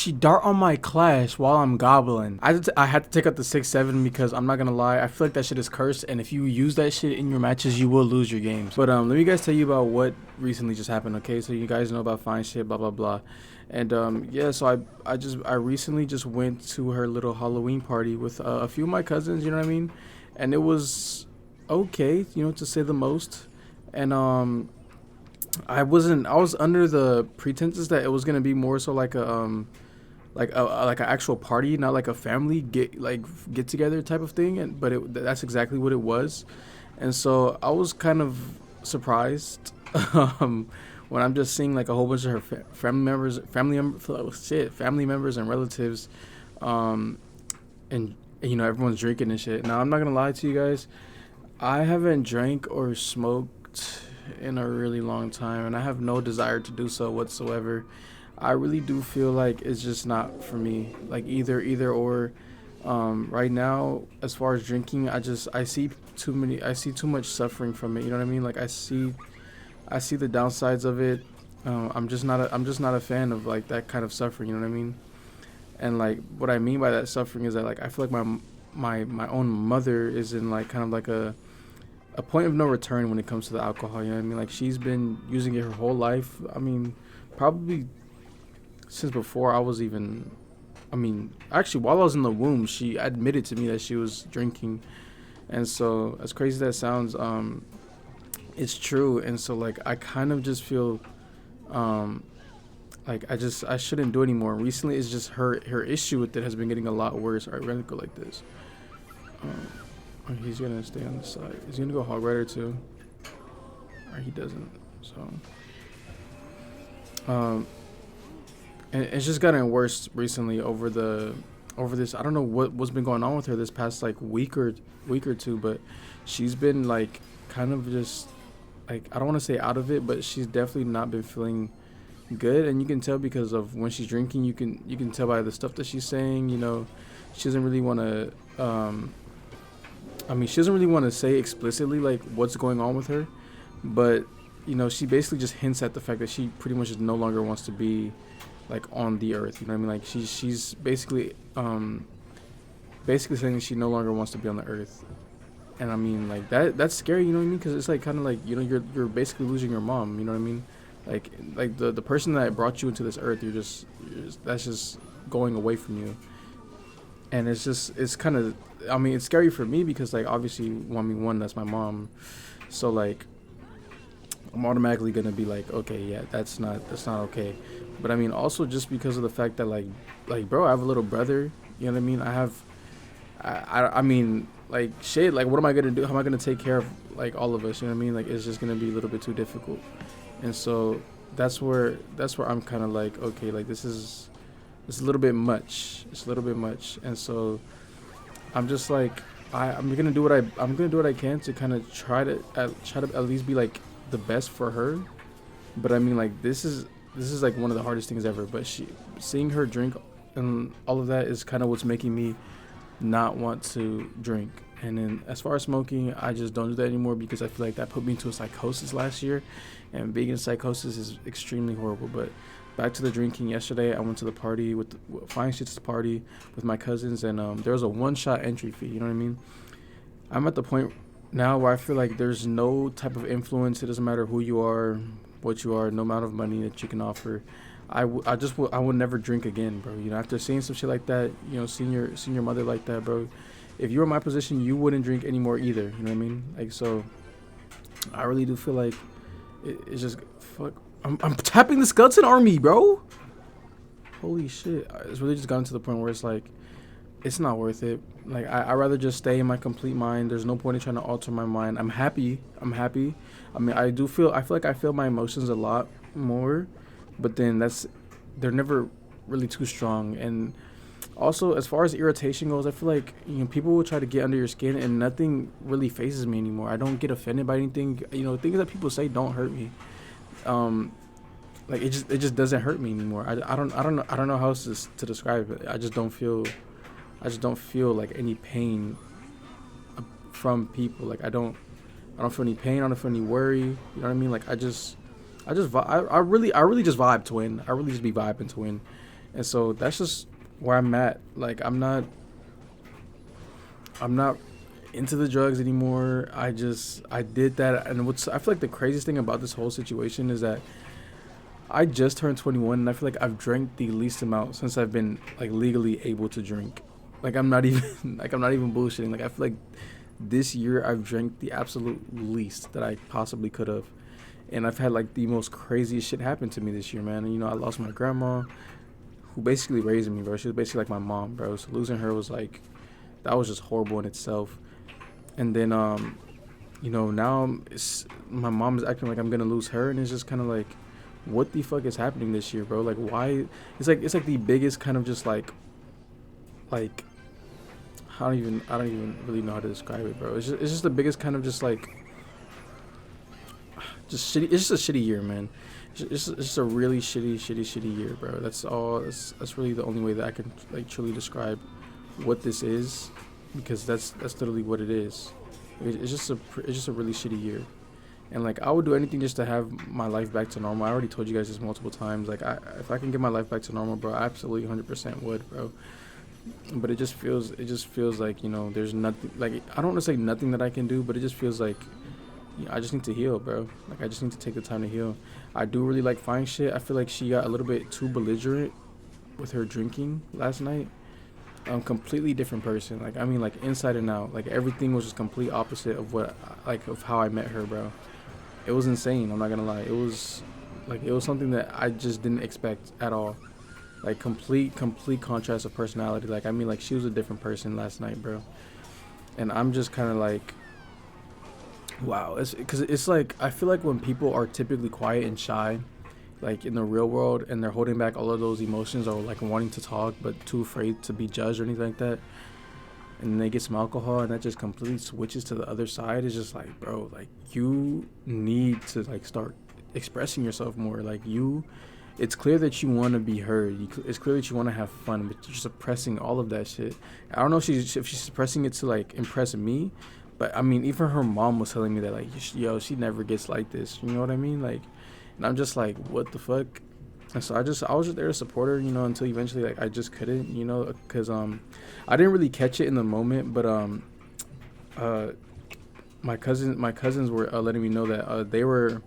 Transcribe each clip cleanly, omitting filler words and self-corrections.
she dart on my clash while I'm gobbling. I had to take out the 6-7 because I'm not gonna lie, I feel like that shit is cursed, and if you use that shit in your matches, you will lose your games. But let me guys tell you about what recently just happened. Okay, so you guys know about fine shit, blah blah blah, and yeah. So I recently just went to her little Halloween party with a few of my cousins. You know what I mean? And it was okay, to say the most, and I was under the pretenses that it was gonna be more so like like an actual party, not like a family get together type of thing. And that's exactly what it was, and so I was kind of surprised when I'm just seeing like a whole bunch of her family members and relatives, and everyone's drinking and shit. Now I'm not gonna lie to you guys, I haven't drank or smoked in a really long time, and I have no desire to do so whatsoever. I really do feel like it's just not for me. Like either or. Right now, as far as drinking, I see too much suffering from it. You know what I mean? Like I see the downsides of it. I'm just not a fan of like that kind of suffering. You know what I mean? And like what I mean by that suffering is that like I feel like my own mother is in like kind of like a point of no return when it comes to the alcohol. You know what I mean? Like she's been using it her whole life. I mean, probably since before I was even. I mean, actually, while I was in the womb, she admitted to me that she was drinking, and so as crazy as that sounds, it's true. And so like I kind of just feel, like I shouldn't do it anymore. Recently, it's just her issue with it has been getting a lot worse. All right, we're gonna go like this. He's gonna stay on the side. He's gonna go hog rider too. Or he doesn't. So, and it's just gotten worse recently over this. I don't know what's been going on with her this past like week or two, but she's been like kind of just like, I don't want to say out of it, but she's definitely not been feeling good, and you can tell because of when she's drinking. You can tell by the stuff that she's saying. She doesn't really want to. She doesn't really want to say explicitly like what's going on with her, but she basically just hints at the fact that she pretty much no longer wants to be like on the earth. You know what I mean? Like she's basically saying she no longer wants to be on the earth, and I mean like that's scary. You know what I mean? Because it's like kind of like you're basically losing your mom. You know what I mean? Like the person that brought you into this earth, that's just going away from you. And it's kind of, I mean, it's scary for me because like obviously one, that's my mom, so like I'm automatically gonna be like, okay, yeah, that's not okay. But I mean also just because of the fact that like bro, I have a little brother. You know what I mean? I mean like shit, like what am I gonna do? How am I gonna take care of like all of us? You know what I mean? Like it's just gonna be a little bit too difficult. And so that's where I'm kind of like, okay, like it's a little bit much. It's a little bit much. And so I'm just like, I'm gonna do what I can to kind of try to at least be like the best for her. But I mean like this is like one of the hardest things ever. But seeing her drink and all of that is kind of what's making me not want to drink. And then as far as smoking, I just don't do that anymore because I feel like that put me into a psychosis last year, and being in psychosis is extremely horrible. But back to the drinking. Yesterday, I went to the party Fine Shit's party with my cousins, and there was a one-shot entry fee. You know what I mean? I'm at the point now where I feel like there's no type of influence. It doesn't matter who you are, what you are, no amount of money that you can offer. I would never drink again, bro. After seeing some shit like that, seeing your mother like that, bro. If you were in my position, you wouldn't drink anymore either. You know what I mean? Like, so I really do feel like it's just fuck. I'm tapping the skeleton army, bro. Holy shit. It's really just gotten to the point where it's like, it's not worth it. Like, I'd rather just stay in my complete mind. There's no point in trying to alter my mind. I'm happy. I mean, I feel like I feel my emotions a lot more, but then they're never really too strong. And also, as far as irritation goes, I feel like people will try to get under your skin, and nothing really phases me anymore. I don't get offended by anything. Things that people say don't hurt me. Like it just doesn't hurt me anymore. I don't know how else to describe it. I just don't feel like any pain from people. Like I don't feel any pain. I don't feel any worry. You know what I mean? Like I really just vibe to win. I really just be vibing to win. And so that's just where I'm at. Like I'm not into the drugs anymore. I did that, and what's I feel like the craziest thing about this whole situation is that I just turned 21, and I feel like I've drank the least amount since I've been like legally able to drink. Like I'm not even like I'm not even bullshitting. Like I feel like this year I've drank the absolute least that I possibly could have, and I've had like the most craziest shit happen to me this year, man. And I lost my grandma, who basically raised me, bro. She was basically like my mom, bro. So losing her was like that was just horrible in itself. And then now my mom is acting like I'm gonna lose her, and it's just kind of like, what the fuck is happening this year, bro? Like why? It's like the biggest kind of just like I don't even really know how to describe it, bro. It's just the biggest kind of just like just shitty. It's just a shitty year, man. It's just a really shitty year, bro. That's all. That's really the only way that I can like truly describe what this is, because that's literally what it is. It's just a really shitty year, and like I would do anything just to have my life back to normal. I already told you guys this multiple times. Like if I can get my life back to normal, bro, I absolutely 100% would, bro. But it just feels like there's nothing. Like I don't want to say nothing that I can do, but it just feels like I just need to heal, bro. Like I just need to take the time to heal. I do really like fine shit. I feel like she got a little bit too belligerent with her drinking last night. Completely different person. Like I mean, like inside and out. Like everything was just complete opposite of of how I met her, bro. It was insane. I'm not gonna lie. It was something that I just didn't expect at all. Like complete contrast of personality. Like I mean, like she was a different person last night, bro. And I'm just kind of like, wow. Because it's like I feel like when people are typically quiet and shy, like in the real world, and they're holding back all of those emotions, or like wanting to talk but too afraid to be judged or anything like that, and then they get some alcohol and that just completely switches to the other side. It's just like, bro, like you need to like start expressing yourself more. Like it's clear that you want to be heard. It's clear that you want to have fun, but you're suppressing all of that shit. I don't know if she's suppressing it to like impress me, but I mean, even her mom was telling me that like, yo, she never gets like this. You know what I mean? Like, and I'm just like, what the fuck? And so I was just there to support her, until eventually like I just couldn't, because I didn't really catch it in the moment, but my cousins were letting me know that they were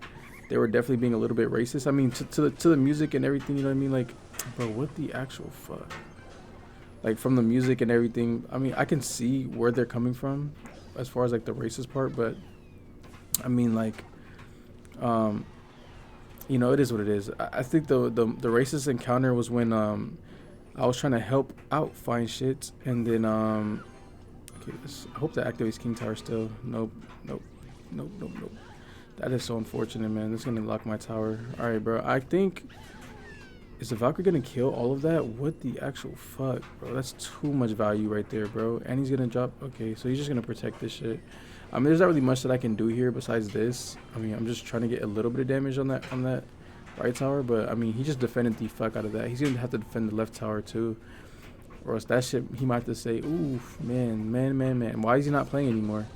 definitely being a little bit racist. I mean, to the music and everything, you know what I mean? Like, bro, what the actual fuck? Like from the music and everything, I mean, I can see where they're coming from as far as like the racist part, but I mean, like, it is what it is. I think the racist encounter was when I was trying to help out find shit, and then okay, I hope that activates King Tower still. Nope. That is so unfortunate, man. This is gonna lock my tower. All right, bro. I think is the Valkyrie gonna kill all of that? What the actual fuck, bro? That's too much value right there, bro. And he's gonna drop. Okay, so he's just gonna protect this shit. I mean, there's not really much that I can do here besides this. I mean, I'm just trying to get a little bit of damage on that right tower, but I mean, he just defended the fuck out of that. He's gonna have to defend the left tower too, or else that shit he might have to say, oof, man. Why is he not playing anymore?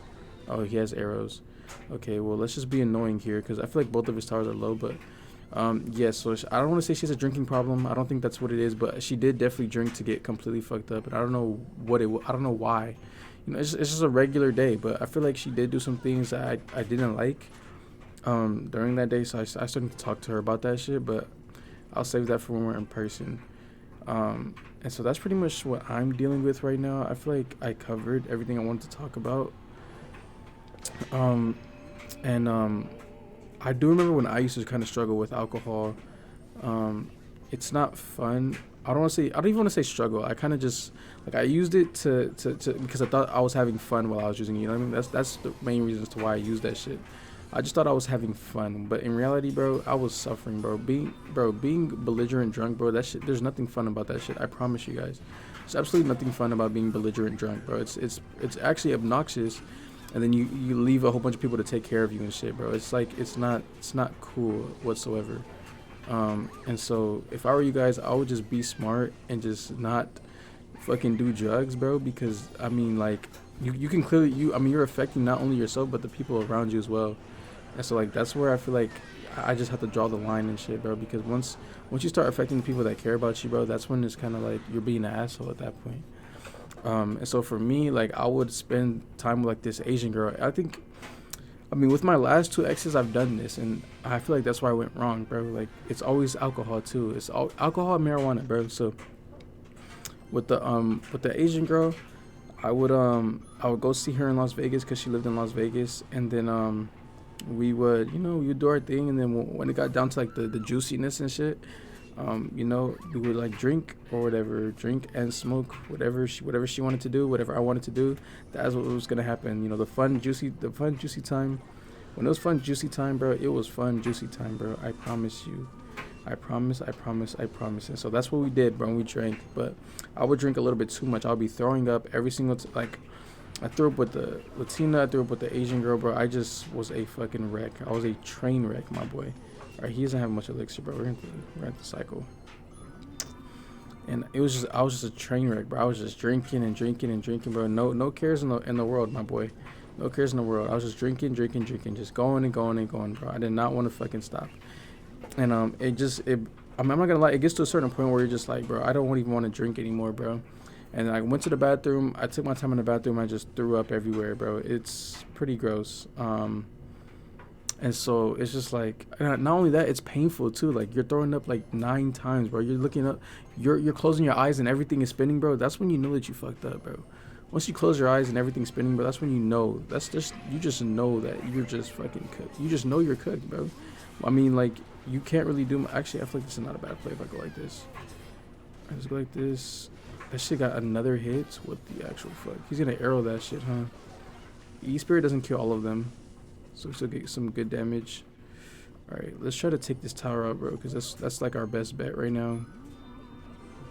Oh, he has arrows. Okay, well, let's just be annoying here, because I feel like both of his towers are low, but so I don't want to say she has a drinking problem. I don't think that's what it is, but she did definitely drink to get completely fucked up, and I don't know I don't know why. It's just a regular day, but I feel like she did do some things that I didn't like during that day, so I started to talk to her about that shit, but I'll save that for when we're in person. And so that's pretty much what I'm dealing with right now. I feel like I covered everything I wanted to talk about. I do remember when I used to kind of struggle with alcohol. It's not fun. I don't even want to say struggle. I kind of just like I used it to because I thought I was having fun while I was using it. You know what I mean? That's the main reason as to why I used that shit. I just thought I was having fun, but in reality, bro, I was suffering, bro. Being belligerent drunk, bro. That shit. There's nothing fun about that shit. I promise you guys. There's absolutely nothing fun about being belligerent drunk, bro. It's actually obnoxious. And then you leave a whole bunch of people to take care of you and shit, bro. It's like it's not cool whatsoever. And so if I were you guys, I would just be smart and just not fucking do drugs, bro. Because I mean, like you can clearly you're affecting not only yourself but the people around you as well. And so like that's where I feel like I just have to draw the line and shit, bro. Because once you start affecting the people that care about you, bro, that's when it's kind of like you're being an asshole at that point. And so for me, like I would spend time with like this Asian girl. I mean, with my last two exes, I've done this, and I feel like that's where I went wrong, bro. Like it's always alcohol too. It's all alcohol and marijuana, bro. So with the Asian girl, I would go see her in Las Vegas because she lived in Las Vegas, and then we would do our thing, and then when it got down to like the juiciness and shit, we would like drink and smoke, whatever she wanted to do, whatever I wanted to do. That's what was gonna happen. The fun juicy time. When it was fun juicy time, bro, it was fun juicy time, bro. I promise you. I promise. And so that's what we did, bro. We drank, but I would drink a little bit too much. I'll be throwing up every single like. I threw up with the Latina. I threw up with the Asian girl, bro. I just was a fucking wreck. I was a train wreck, my boy. All right, he doesn't have much elixir, bro. We're at the cycle. And I was just a train wreck, bro. I was just drinking, bro. No cares in the world, my boy. No cares in the world. I was just drinking, just going, bro. I did not want to fucking stop. And I'm not gonna lie, it gets to a certain point where you're just like, bro, I don't even want to drink anymore, bro. And I went to the bathroom. I took my time in the bathroom. I just threw up everywhere, bro. It's pretty gross. And so it's just like, not only that, it's painful too. Like you're throwing up like 9 times, bro. You're looking up, you're closing your eyes and everything is spinning, bro. That's when you know that you fucked up, bro. Once you close your eyes and everything's spinning, bro, that's when you know. You just know that you're just fucking cooked. You just know you're cooked, bro. I mean, like, you can't really do. Actually, I feel like this is not a bad play if I go like this. I just go like this. That shit got another hit. What the actual fuck? He's gonna arrow that shit, huh? E-Spirit doesn't kill all of them, so we still get some good damage. Alright, let's try to take this tower out, bro, because that's like our best bet right now.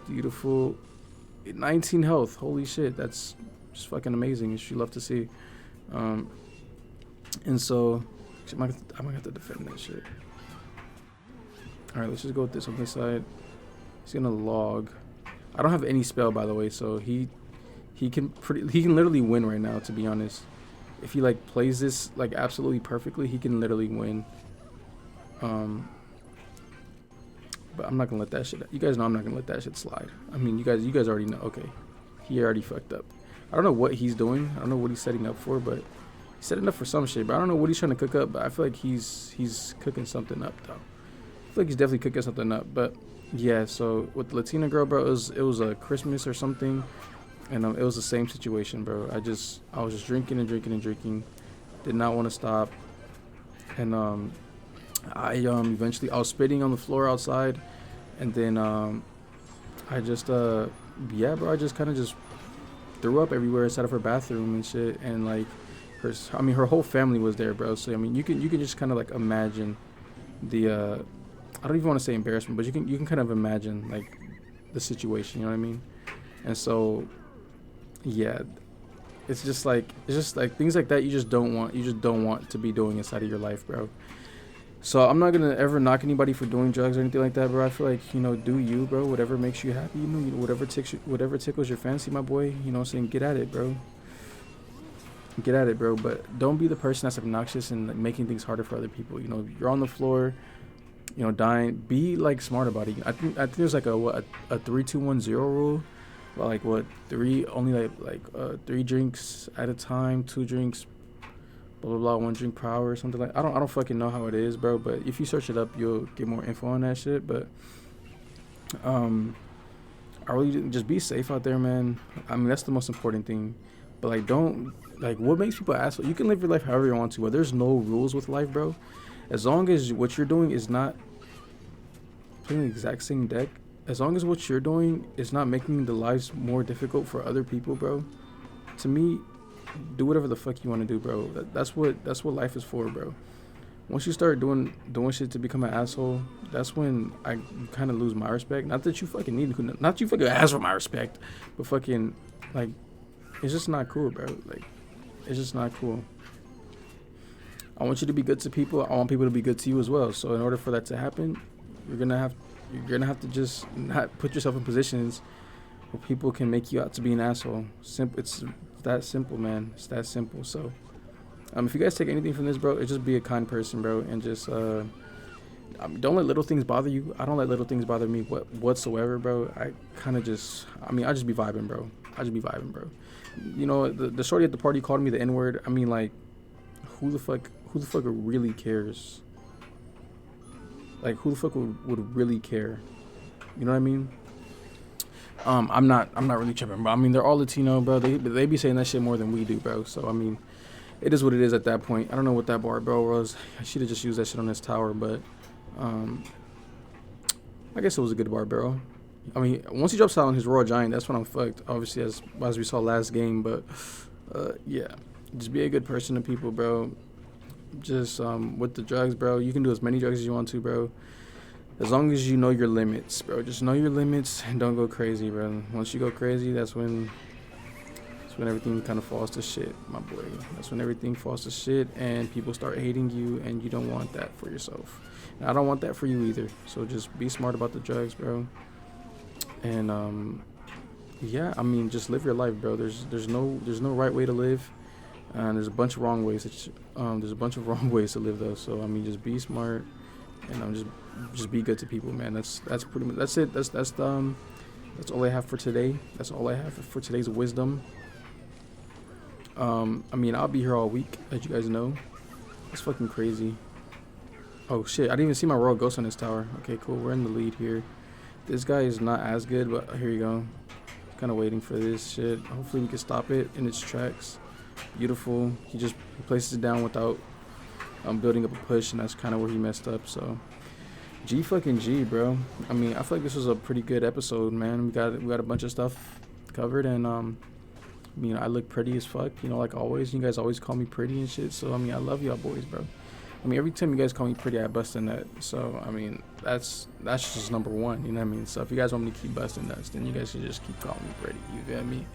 Beautiful. 19 health. Holy shit, that's just fucking amazing. She love to see. And so I might have to defend that shit. Alright, let's just go with this on this side. He's gonna log. I don't have any spell, by the way, so he can literally win right now, to be honest. If he like plays this like absolutely perfectly, he can literally win. But I'm not gonna let that shit. You guys know I'm not gonna let that shit slide. I mean, you guys already know. Okay, he already fucked up. I don't know what he's doing. I don't know what he's setting up for, but he's setting up for some shit. But I don't know what he's trying to cook up. But I feel like he's cooking something up, though. I feel like he's definitely cooking something up. But yeah, so with the Latina girl, bro, it was a Christmas or something, and it was the same situation, bro. I was just drinking, did not want to stop, and eventually I was spitting on the floor outside, and then I just yeah, bro, I just kind of just threw up everywhere inside of her bathroom and shit, and like her whole family was there, bro. So I mean, you can just kind of like imagine the I don't even want to say embarrassment, but you can kind of imagine like the situation, you know what I mean? And so yeah, it's just like things like that you just don't want to be doing inside of your life, bro. So I'm not gonna ever knock anybody for doing drugs or anything like that, bro. I feel like, do you, bro, whatever makes you happy, whatever tickles your fancy, my boy, what I'm saying, get at it, bro. But don't be the person that's obnoxious and like making things harder for other people. You're on the floor, dying. Be like smart about it. I think there's like a 3-2-1-0 rule. Well, like what, 3 drinks at a time, 2 drinks, blah blah blah, 1 drink per hour or something like. I don't fucking know how it is, bro. But if you search it up, you'll get more info on that shit. But I really just be safe out there, man. I mean, that's the most important thing. But like, don't like what makes people assholes. You can live your life however you want to, but there's no rules with life, bro. As long as what you're doing is not playing the exact same deck, as long as what you're doing is not making the lives more difficult for other people, bro, to me, do whatever the fuck you want to do, bro. That's what life is for, bro. Once you start doing shit to become an asshole, that's when I kind of lose my respect. Not that you fucking ask for my respect, but fucking, like, it's just not cool, bro. Like, it's just not cool. I want you to be good to people. I want people to be good to you as well. So in order for that to happen, you're gonna have to just not put yourself in positions where people can make you out to be an asshole. It's that simple, man. It's that simple. So If you guys take anything from this, bro, it's just be a kind person, bro, and just don't let little things bother you. I don't let little things bother me whatsoever, bro. I kind of just, I just be vibing, bro. You know, the shorty at the party called me the N-word. I mean, like, who the fuck really cares? Like, who the fuck would really care? You know what I mean? I'm not really tripping, bro. I mean, they're all Latino, bro. They be saying that shit more than we do, bro. So, I mean, it is what it is at that point. I don't know what that barbell was. I should have just used that shit on this tower, but I guess it was a good barbell. I mean, once he drops out on his Royal Giant, that's when I'm fucked, obviously, as we saw last game. But, yeah, just be a good person to people, bro. Just with the drugs, bro, you can do as many drugs as you want to, bro. As long as you know your limits, bro. Just know your limits and don't go crazy, bro. Once you go crazy, that's when everything kind of falls to shit, my boy. That's when everything falls to shit and people start hating you, and you don't want that for yourself. And I don't want that for you either. So just be smart about the drugs, bro. And yeah, I mean, just live your life, bro. There's no right way to live, and there's a bunch of wrong ways. There's a bunch of wrong ways to live, though. So I mean, just be smart, and just be good to people, man. That's pretty much that's it. That's all I have for today. That's all I have for today's wisdom. I mean, I'll be here all week, as you guys know. It's fucking crazy. Oh shit, I didn't even see my Royal Ghost on this tower. Okay, cool. We're in the lead here. This guy is not as good, but here you go. Kind of waiting for this shit. Hopefully we can stop it in its tracks. Beautiful. He just places it down without building up a push, and that's kind of where he messed up. So G, bro. I mean, I feel like this was a pretty good episode, man. We got a bunch of stuff covered, and I mean, I look pretty as fuck, you know, like always. You guys always call me pretty and shit. So I mean, I love y'all boys, bro. I mean, every time you guys call me pretty, I bust a nut. So I mean, that's just number one. You know what I mean? So if you guys want me to keep busting nuts, then you guys should just keep calling me pretty. You feel me?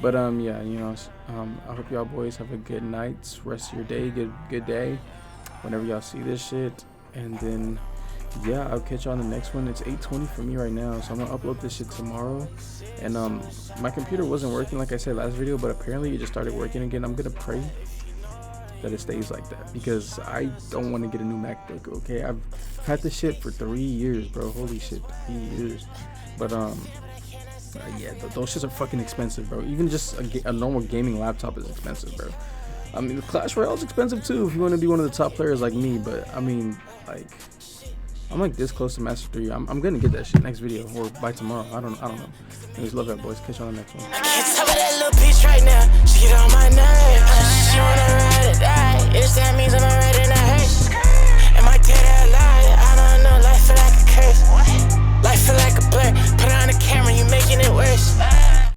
But yeah, you know, I hope y'all boys have a good night, rest of your day, good day, whenever y'all see this shit. And then yeah, I'll catch you on the next one. It's 8:20 for me right now, so I'm gonna upload this shit tomorrow. And my computer wasn't working like I said last video, but apparently it just started working again. I'm gonna pray that it stays like that, because I don't want to get a new MacBook. Okay, I've had this shit for 3 years, bro. Holy shit, 3 years. But yeah, those shits are fucking expensive, bro. Even just a normal gaming laptop is expensive, bro. I mean, Clash Royale is expensive too if you want to be one of the top players like me. But I mean, like, I'm like this close to Master 3. I'm gonna get that shit next video or by tomorrow. I don't know. Anyways, love that, boys. Catch you on the next one. I can't tell with that little bitch right now. She get on my nerves. She wanna ride or die. If that means I'm already in a haste. Am I dead or alive? I don't know. Life feel like a curse. Life feel like a blur. Put on the camera, you making it worse.